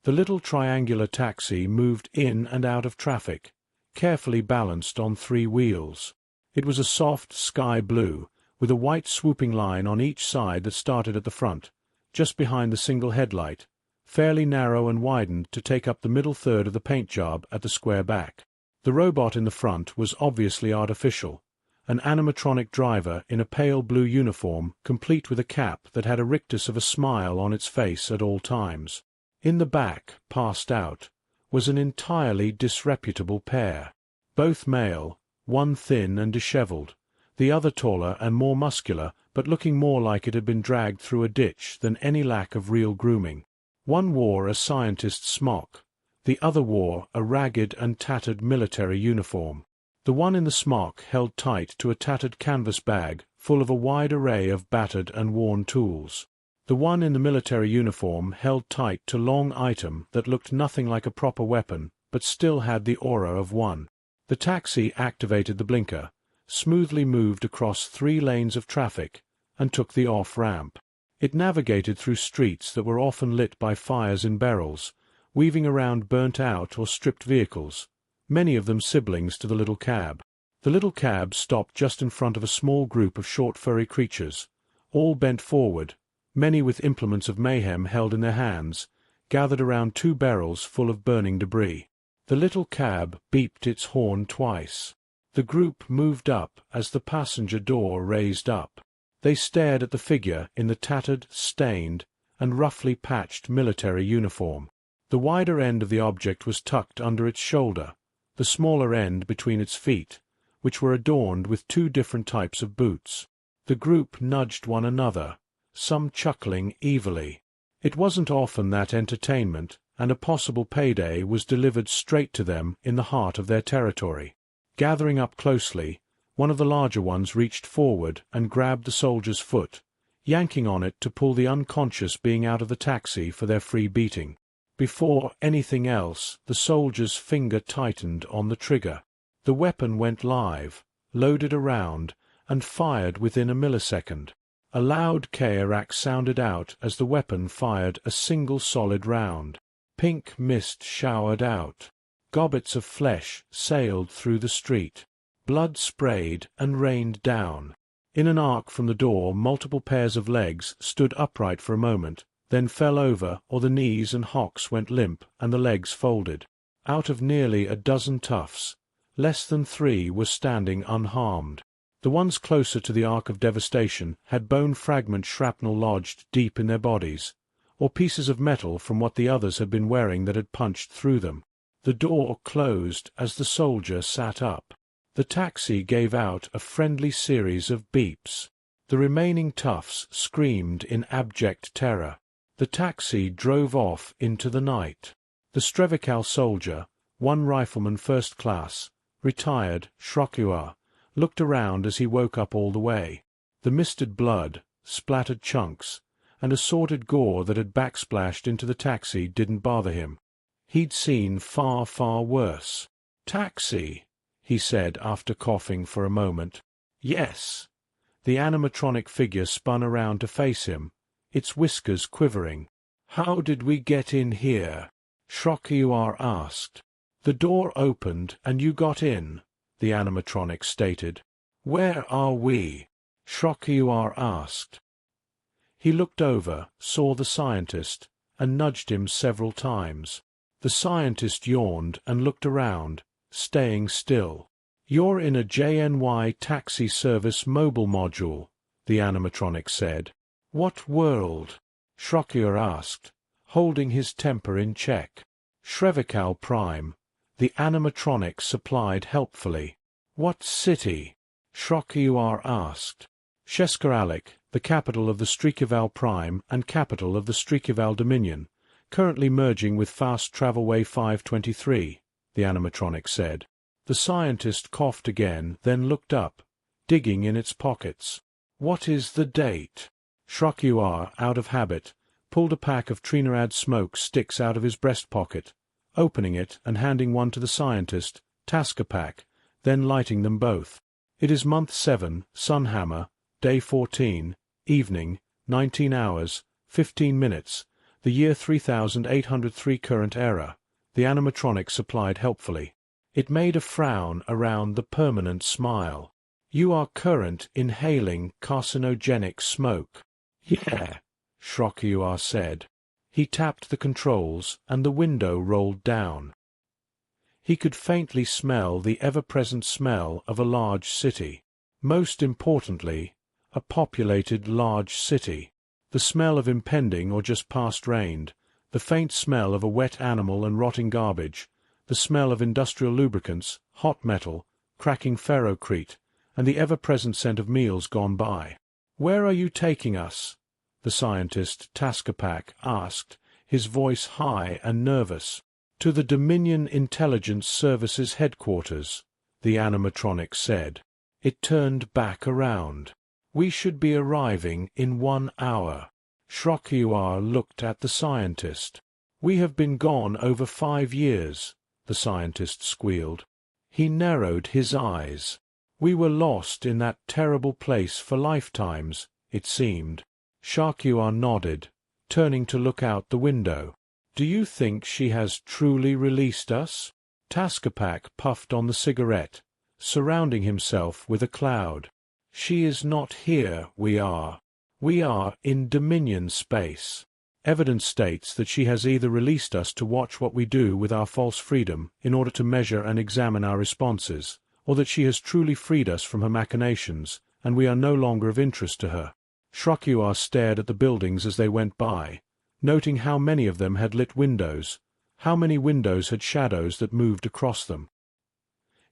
The little triangular taxi moved in and out of traffic, carefully balanced on 3 wheels. It was a soft sky blue, with a white swooping line on each side that started at the front, just behind the single headlight, fairly narrow and widened to take up the middle third of the paint job at the square back. The robot in the front was obviously artificial, an animatronic driver in a pale blue uniform complete with a cap that had a rictus of a smile on its face at all times. In the back, passed out, was an entirely disreputable pair. Both male, one thin and dishevelled, the other taller and more muscular, but looking more like it had been dragged through a ditch than any lack of real grooming. One wore a scientist's smock, the other wore a ragged and tattered military uniform. The one in the smock held tight to a tattered canvas bag full of a wide array of battered and worn tools. The one in the military uniform held tight to long item that looked nothing like a proper weapon, but still had the aura of one. The taxi activated the blinker, smoothly moved across 3 lanes of traffic, and took the off-ramp. It navigated through streets that were often lit by fires in barrels, weaving around burnt-out or stripped vehicles, many of them siblings to the little cab. The little cab stopped just in front of a small group of short furry creatures, all bent forward, many with implements of mayhem held in their hands, gathered around 2 barrels full of burning debris. The little cab beeped its horn twice. The group moved up as the passenger door raised up. They stared at the figure in the tattered, stained, and roughly patched military uniform. The wider end of the object was tucked under its shoulder, the smaller end between its feet, which were adorned with 2 different types of boots. The group nudged one another, some chuckling evilly. It wasn't often that entertainment and a possible payday was delivered straight to them in the heart of their territory. Gathering up closely, one of the larger ones reached forward and grabbed the soldier's foot, yanking on it to pull the unconscious being out of the taxi for their free beating. Before anything else, the soldier's finger tightened on the trigger. The weapon went live, loaded a round, and fired within a millisecond. A loud K-rack sounded out as the weapon fired a single solid round. Pink mist showered out. Gobbets of flesh sailed through the street. Blood sprayed and rained down. In an arc from the door, multiple pairs of legs stood upright for a moment, then fell over, or the knees and hocks went limp and the legs folded. Out of nearly a dozen toughs, less than 3 were standing unharmed. The ones closer to the arc of devastation had bone fragment shrapnel lodged deep in their bodies, or pieces of metal from what the others had been wearing that had punched through them. The door closed as the soldier sat up. The taxi gave out a friendly series of beeps. The remaining toughs screamed in abject terror. The taxi drove off into the night. The Strevikal soldier, one rifleman first class, retired, Shrokua, looked around as he woke up all the way. The misted blood, splattered chunks, and assorted gore that had backsplashed into the taxi didn't bother him. He'd seen far, far worse. "Taxi," he said after coughing for a moment. "Yes." The animatronic figure spun around to face him, its whiskers quivering. "How did we get in here?" Shrokua asked. "The door opened and you got in," the animatronic stated. "Where are we?" Shrokua asked. He looked over, saw the scientist, and nudged him several times. The scientist yawned and looked around, staying still. "You're in a JNY taxi service mobile module," the animatronic said. "What world?" Shrokua asked, holding his temper in check. "Shrevekal Prime," the animatronic supplied helpfully. "What city?" Shrokua asked. Sheskaralik, the capital of the Strekival Prime and capital of the Strekival Dominion, currently merging with Fast Travelway 523, the animatronic said. The scientist coughed again, then looked up, digging in its pockets. "What is the date?" Shrokua, out of habit, pulled a pack of Trinidad smoke sticks out of his breast pocket, opening it and handing one to the scientist, tasker pack, then lighting them both. "It is month 7, Sunhammer, day 14, evening, 19 hours, 15 minutes, The year 3803 current era, the animatronic supplied helpfully. It made a frown around the permanent smile. You are current inhaling carcinogenic smoke. Yeah, Ch.49 said. He tapped the controls and the window rolled down. He could faintly smell the ever-present smell of a large city. Most importantly, a populated large city. The smell of impending or just past rain, the faint smell of a wet animal and rotting garbage, the smell of industrial lubricants, hot metal, cracking ferrocrete, and the ever-present scent of meals gone by. "Where are you taking us?" the scientist Tascapac asked, his voice high and nervous. "To the Dominion Intelligence Services headquarters," the animatronic said. It turned back around. "We should be arriving in 1 hour." Ch.49 looked at the scientist. "We have been gone over 5 years," the scientist squealed. He narrowed his eyes. "We were lost in that terrible place for lifetimes, it seemed." Ch.49 nodded, turning to look out the window. "Do you think she has truly released us?" Tascapac puffed on the cigarette, surrounding himself with a cloud. "She is not here, we are. We are in Dominion space. Evidence states that she has either released us to watch what we do with our false freedom in order to measure and examine our responses, or that she has truly freed us from her machinations, and we are no longer of interest to her." Ch.49 stared at the buildings as they went by, noting how many of them had lit windows, how many windows had shadows that moved across them.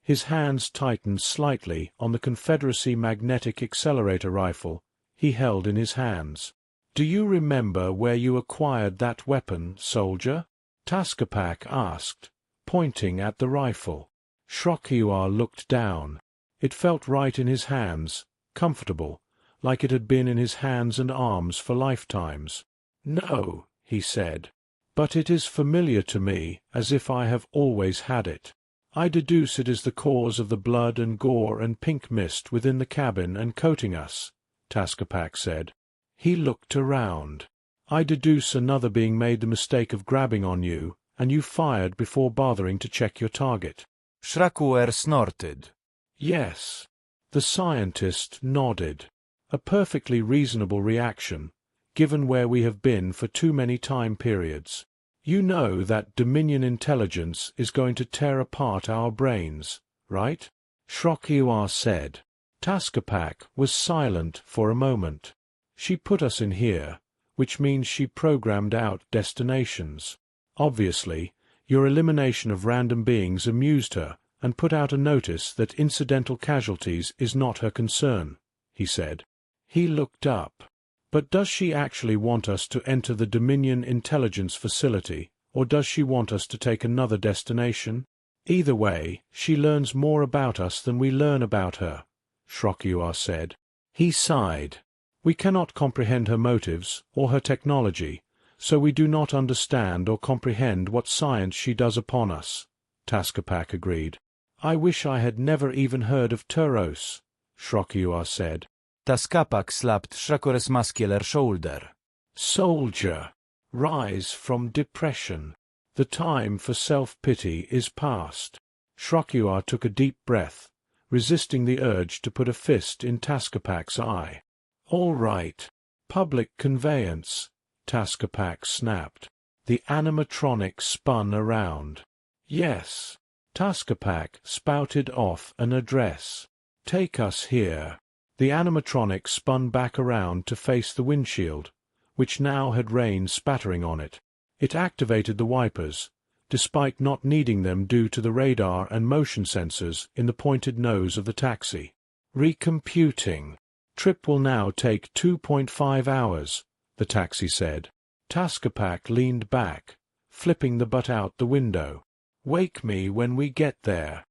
His hands tightened slightly on the Confederacy magnetic accelerator rifle he held in his hands. "Do you remember where you acquired that weapon, soldier?" Tascapac asked, pointing at the rifle. Ch.49 looked down. It felt right in his hands, comfortable, like it had been in his hands and arms for lifetimes. "No," he said, "but it is familiar to me as if I have always had it. I deduce it is the cause of the blood and gore and pink mist within the cabin and coating us," Tascapac said. He looked around. "I deduce another being made the mistake of grabbing on you, and you fired before bothering to check your target." Ch.49 snorted. "Yes." The scientist nodded. "A perfectly reasonable reaction, given where we have been for too many time periods. You know that Dominion intelligence is going to tear apart our brains, right?" Ch.49 said. Tascapac was silent for a moment. "She put us in here, which means she programmed out destinations. Obviously, your elimination of random beings amused her and put out a notice that incidental casualties is not her concern," he said. He looked up. "But does she actually want us to enter the Dominion intelligence facility, or does she want us to take another destination? Either way, she learns more about us than we learn about her," Ch.49 said. He sighed. "We cannot comprehend her motives or her technology, so we do not understand or comprehend what science she does upon us," Tascapac agreed. "I wish I had never even heard of Turos," Ch.49 said. Tascapac slapped Ch.49's muscular shoulder. "Soldier, rise from depression. The time for self-pity is past." Ch.49 took a deep breath, resisting the urge to put a fist in Tascapac's eye. "All right. Public conveyance," Tascapac snapped. The animatronic spun around. "Yes." Tascapac spouted off an address. "Take us here." The animatronic spun back around to face the windshield, which now had rain spattering on it. It activated the wipers, despite not needing them due to the radar and motion sensors in the pointed nose of the taxi. "Recomputing. Trip will now take 2.5 hours, the taxi said. Tascapac leaned back, flipping the butt out the window. "Wake me when we get there."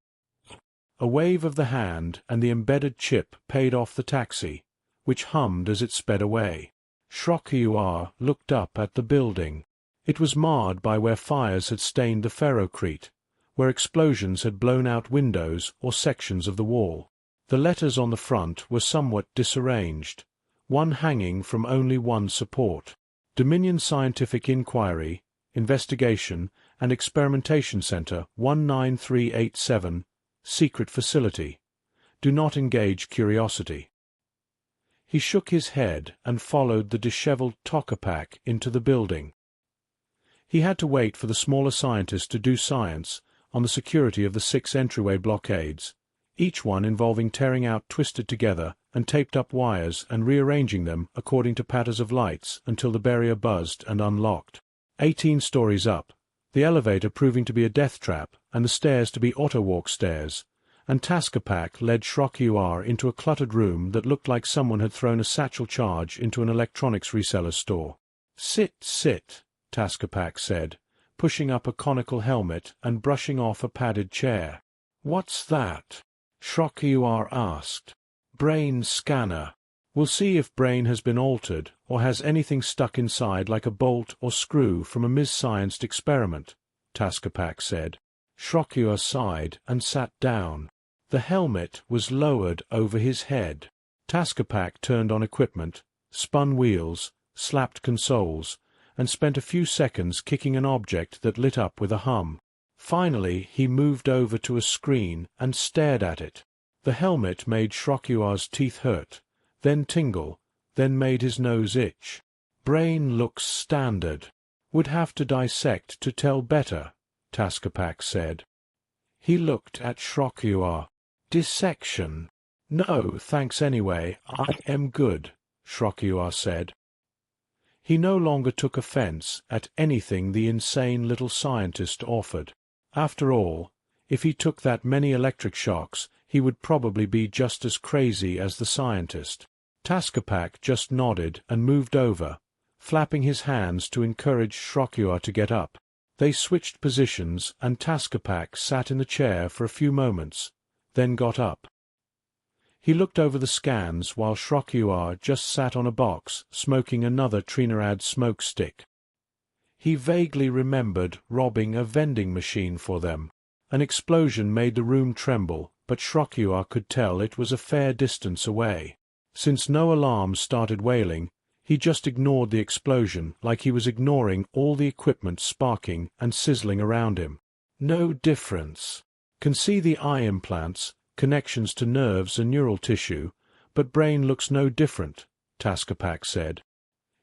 A wave of the hand and the embedded chip paid off the taxi, which hummed as it sped away. Ch.49 looked up at the building. It was marred by where fires had stained the ferrocrete, where explosions had blown out windows or sections of the wall. The letters on the front were somewhat disarranged, one hanging from only one support. Dominion Scientific Inquiry, Investigation and Experimentation Center 19387, Secret Facility. Do not engage curiosity. He shook his head and followed the disheveled Tokapak into the building. He had to wait for the smaller scientists to do science on the security of the 6 entryway blockades, each one involving tearing out twisted together and taped-up wires and rearranging them according to patterns of lights until the barrier buzzed and unlocked. 18 stories up, the elevator proving to be a death trap and the stairs to be auto-walk stairs, and Taskapak led Shrokyuar into a cluttered room that looked like someone had thrown a satchel charge into an electronics reseller store. "Sit, sit," Taskapak said, pushing up a conical helmet and brushing off a padded chair. "What's that?" Shrokyuar asked. "Brain scanner. We'll see if brain has been altered or has anything stuck inside like a bolt or screw from a mis-scienced experiment," Taskapak said. Shrokyuar sighed and sat down. The helmet was lowered over his head. Taskapak turned on equipment, spun wheels, slapped consoles, and spent a few seconds kicking an object that lit up with a hum. Finally he moved over to a screen and stared at it. The helmet made Shrokyuar's teeth hurt, then tingle, then made his nose itch. "Brain looks standard. Would have to dissect to tell better," Taskapak said. He looked at Shrokyuar. "Dissection?" "No, thanks anyway, I am good," Shrokyuar said. He no longer took offense at anything the insane little scientist offered. After all, if he took that many electric shocks, he would probably be just as crazy as the scientist. Taskapak just nodded and moved over, flapping his hands to encourage Shrokyuar to get up. They switched positions and Taskapak sat in the chair for a few moments, then got up. He looked over the scans while Shrokyuar just sat on a box smoking another Trinidad smoke stick. He vaguely remembered robbing a vending machine for them. An explosion made the room tremble, but Shrokyuar could tell it was a fair distance away. Since no alarms started wailing, he just ignored the explosion like he was ignoring all the equipment sparking and sizzling around him. No difference. Can see the eye implants, connections to nerves and neural tissue, but brain looks no different, Taskapak said.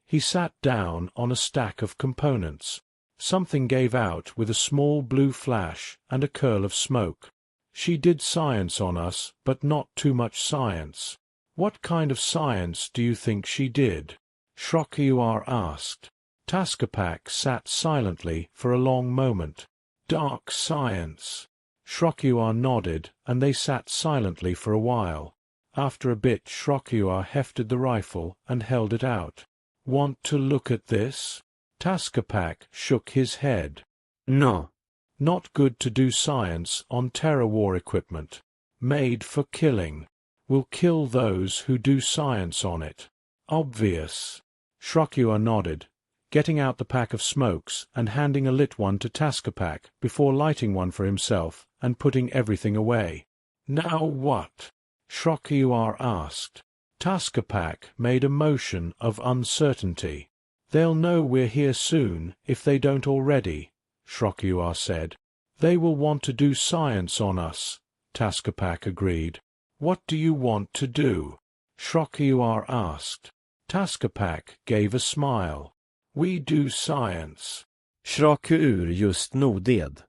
He sat down on a stack of components. Something gave out with a small blue flash and a curl of smoke. "She did science on us, but not too much science." "What kind of science do you think she did?" Shrokyuar asked. Taskapak sat silently for a long moment. "Dark science." Shrokyuar nodded, and they sat silently for a while. After a bit Shrokyuar hefted the rifle and held it out. "Want to look at this?" Taskapak shook his head. No. "Not good to do science on terror war equipment. Made for killing. Will kill those who do science on it. Obvious." Shrokyuar nodded, getting out the pack of smokes and handing a lit one to Taskapak before lighting one for himself and putting everything away. "Now what?" Shrokyuar asked. Taskapak made a motion of uncertainty. "They'll know we're here soon, if they don't already," Shrokyuar said. "They will want to do science on us," Taskapak agreed. "What do you want to do?" Shrokyuar asked. Taskapak gave a smile. "We do science." Shrokyuar just noded.